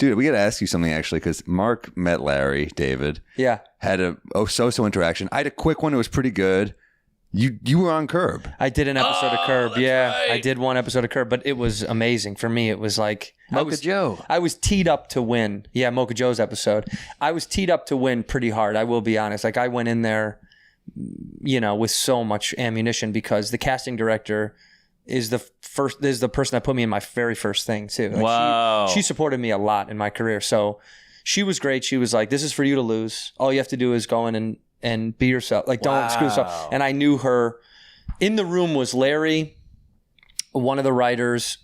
Dude, we got to ask you something, actually, because Mark met Larry David. Yeah. Had a so-so interaction. I had a quick one. It was pretty good. You were on Curb. I did an episode of Curb. Yeah, right. I did one episode of Curb, but it was amazing. For me, it was like... Mocha Joe. I was teed up to win. Yeah, Mocha Joe's episode. I was teed up to win pretty hard, I will be honest. Like, I went in there, with so much ammunition because the casting director is the person that put me in my very first thing, too. Like, Wow. She supported me a lot in my career. So she was great. She was like, this is for you to lose. All you have to do is go in and be yourself. Like, don't screw yourself. And I knew her. In the room was Larry, one of the writers,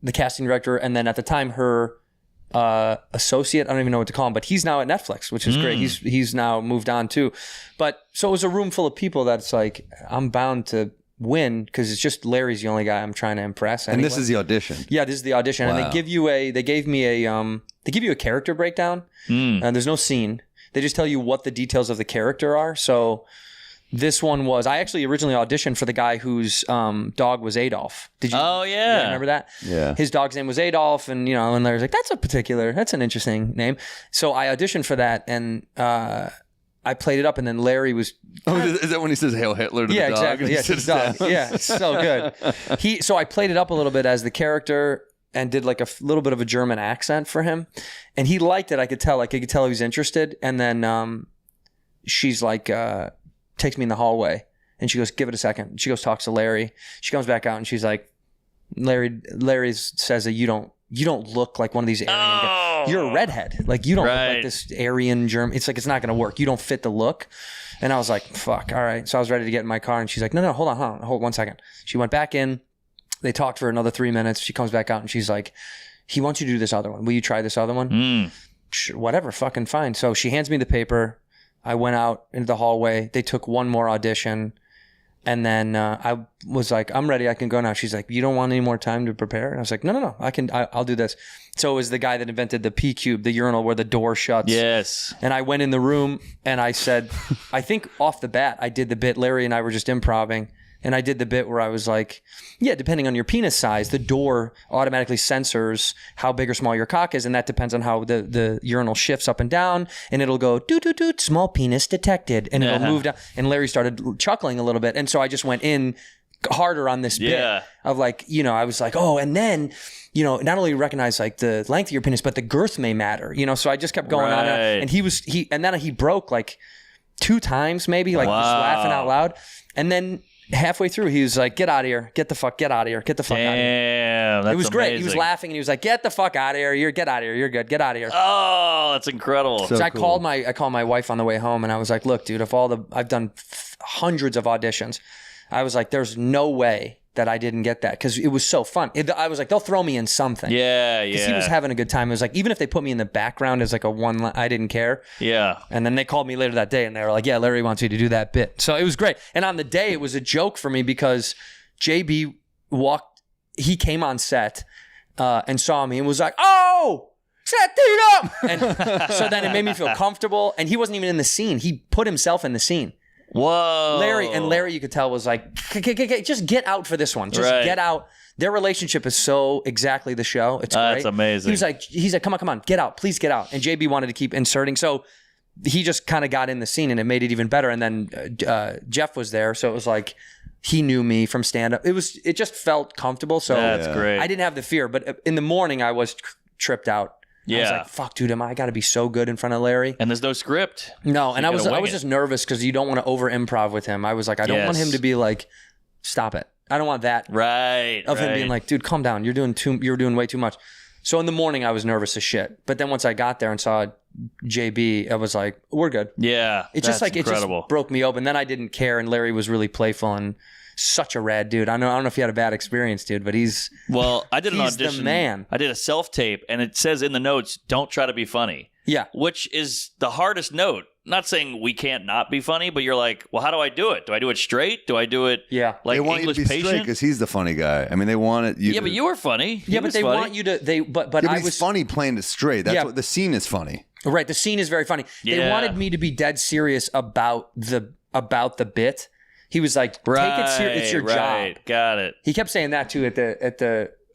the casting director, and then at the time her associate. I don't even know what to call him, but he's now at Netflix, which is great. He's now moved on too. But so it was a room full of people that's like, I'm bound to win because it's just Larry's the only guy I'm trying to impress. Anyway. And this is the audition. Yeah, this is the audition, and they give you a character breakdown. And there's no scene. They just tell you what the details of the character are. So this one was, I actually originally auditioned for the guy whose dog was Adolf. Did you? Oh, yeah. Remember that? Yeah. His dog's name was Adolf, and and Larry's like, that's an interesting name. So I auditioned for that, and I played it up, and then Larry was... Oh, is that when he says Hail Hitler to the dog? Exactly. Yeah, his dog. Yeah, it's so good. So I played it up a little bit as the character and did like a little bit of a German accent for him. And he liked it. I could tell he was interested. And then she's like, takes me in the hallway and she goes, give it a second. She goes, talks to Larry. She comes back out and she's like, Larry says that you don't look like one of these Aryan guys. You're a redhead. Like, you don't look like this Aryan German. It's like, it's not going to work. You don't fit the look. And I was like, fuck. All right. So I was ready to get in my car and she's like, no, hold on. Hold 1 second. She went back in. They talked for another 3 minutes. She comes back out and she's like, he wants you to do this other one. Will you try this other one? Sure, whatever. Fucking fine. So she hands me the paper. I went out into the hallway. They took one more audition. And then I was like, I'm ready. I can go now. She's like, you don't want any more time to prepare? And I was like, no. I'll do this. So it was the guy that invented the P cube, the urinal where the door shuts. Yes. And I went in the room and I said, I think off the bat, I did the bit. Larry and I were just improvising. And I did the bit where I was like, yeah, depending on your penis size, the door automatically censors how big or small your cock is. And that depends on how the urinal shifts up and down. And it'll go, doot, small penis detected. And it'll move down. And Larry started chuckling a little bit. And so I just went in harder on this bit of like, I was like, oh, and then, not only recognize like the length of your penis, but the girth may matter, so I just kept going on. And and then he broke like 2 times maybe, like just laughing out loud. And then halfway through, he was like, get out of here. Get the fuck out of here. Get the fuck out of here. Damn, that's It was great. amazing. He was laughing and he was like, get the fuck out of here. Get out of here. You're good. Get out of here. Oh, that's incredible. So I called my wife on the way home and I was like, look, dude, I've done hundreds of auditions. I was like, there's no way that I didn't get that because it was so fun. I was like, they'll throw me in something. Yeah. Because he was having a good time. It was like, even if they put me in the background as like I didn't care. Yeah. And then they called me later that day and they were like, yeah, Larry wants you to do that bit. So it was great. And on the day, it was a joke for me because JB he came on set and saw me and was like, oh, Santino! And so then it made me feel comfortable. And he wasn't even in the scene. He put himself in the scene. Whoa. Larry, you could tell, was like, just get out for this one. Just get out. Their relationship is so exactly the show. It's great. That's amazing. He's like, come on, get out. Please get out. And JB wanted to keep inserting. So he just kind of got in the scene and it made it even better. And then Jeff was there. So it was like, he knew me from stand up. It just felt comfortable. So that's great. I didn't have the fear, but in the morning I was tripped out. Yeah. I was like, fuck, dude, I got to be so good in front of Larry. And there's no script. No, and I was just nervous because you don't want to over improv with him. I was like, I don't want him to be like, stop it. I don't want that. Right. Of him being like, dude, calm down. You're doing way too much. So in the morning I was nervous as shit. But then once I got there and saw JB, I was like, we're good. Yeah. It's just like, incredible. It just broke me open. Then I didn't care. And Larry was really playful and such a rad dude. I don't know if you had a bad experience, dude, but I did an audition. He's the man. I did a self-tape, and it says in the notes, don't try to be funny. Yeah. Which is the hardest note. Not saying we can't not be funny, but you're like, well, how do I do it? Do I do it straight? Do I do it like they want English you to be patient? straight because he's the funny guy. I mean, they want it. But you were funny. But they want you to. But I was funny playing it straight. That's what the scene is funny. Right. The scene is very funny. Yeah. They wanted me to be dead serious about the bit. He was like, take it serious. It's your job. Got it. He kept saying that too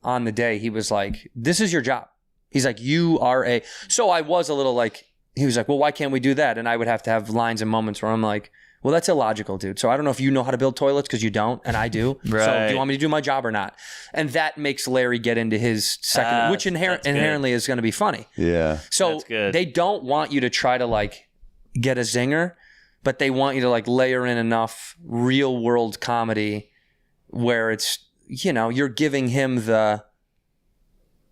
on the day. He was like, this is your job. He's like, you are a... So I was a little like, he was like, well, why can't we do that? And I would have to have lines and moments where I'm like, well, that's illogical, dude. So I don't know if you know how to build toilets because you don't, and I do. Right. So do you want me to do my job or not? And that makes Larry get into his second, which inherently is going to be funny. Yeah. So they don't want you to try to like get a zinger, but they want you to like layer in enough real world comedy where it's, you know, you're giving him the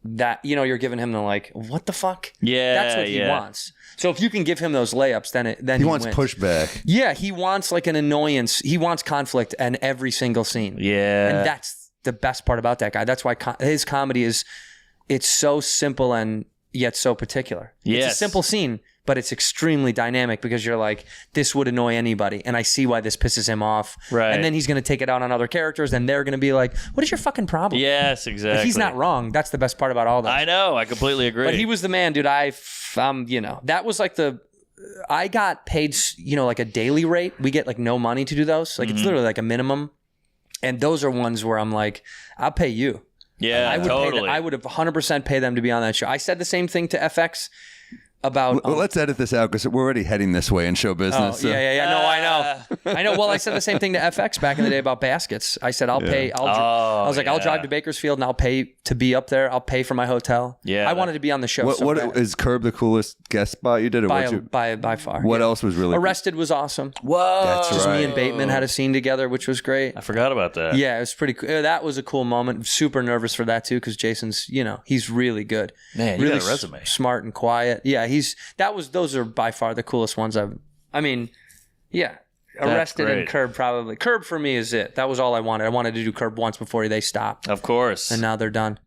like, what the fuck? Yeah. That's what he wants. So if you can give him those layups, then he wants wins. pushback. Yeah, he wants like an annoyance. He wants conflict in every single scene. Yeah. And that's the best part about that guy. That's why his comedy it's so simple and yet so particular. Yes. It's a simple scene, but it's extremely dynamic because you're like, this would annoy anybody. And I see why this pisses him off. Right. And then he's going to take it out on other characters and they're going to be like, what is your fucking problem? Yes, exactly. But he's not wrong. That's the best part about all that. I know. I completely agree. But he was the man, dude. You know, that was like I got paid, you know, like a daily rate. We get like no money to do those. Like it's literally like a minimum. And those are ones where I'm like, I'll pay you. Yeah, I would have 100% pay them to be on that show. I said the same thing to FX about... Well, let's edit this out because we're already heading this way in show business. Oh, yeah. No, I know. Well, I said the same thing to FX back in the day about baskets. I said, I'll pay. I was like, I'll drive to Bakersfield and I'll pay to be up there. I'll pay for my hotel. Yeah. I wanted to be on the show. What is Curb the coolest guest spot you did? Or by far. What else was really Arrested was awesome. Whoa. That's Just right. me and Bateman had a scene together, which was great. I forgot about that. Yeah, it was pretty cool. That was a cool moment. Super nervous for that too because Jason's, you know, he's really good. Man, really you got a resume. Smart and quiet. Yeah, those are by far the coolest ones Arrested and Curb probably. Curb for me is it. That was all I wanted. I wanted to do Curb once before they stopped. Of course. And now they're done.